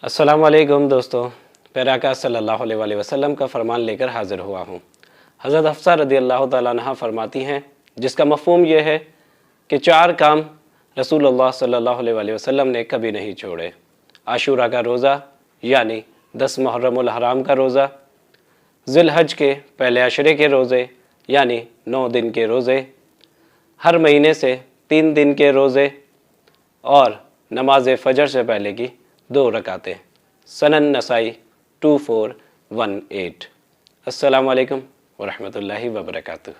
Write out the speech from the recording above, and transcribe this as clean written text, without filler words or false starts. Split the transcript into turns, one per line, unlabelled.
السلام علیکم دوستو، پیارے آقا صلی اللہ علیہ وسلم کا فرمان لے کر حاضر ہوا ہوں۔ حضرت حفصہ رضی اللہ تعالیٰ عنہ فرماتی ہیں، جس کا مفہوم یہ ہے کہ 4 کام رسول اللہ صلی اللہ علیہ وسلم نے کبھی نہیں چھوڑے۔ عاشوراء کا روزہ یعنی 10 محرم الحرام کا روزہ، ذی الحج کے پہلے عشرے کے روزے یعنی 9 دن کے روزے، ہر مہینے سے 3 دن کے روزے اور نماز فجر سے پہلے کی 2 رکعتیں۔ سنن نسائی 2418۔ السلام علیکم ورحمۃ اللہ وبرکاتہ۔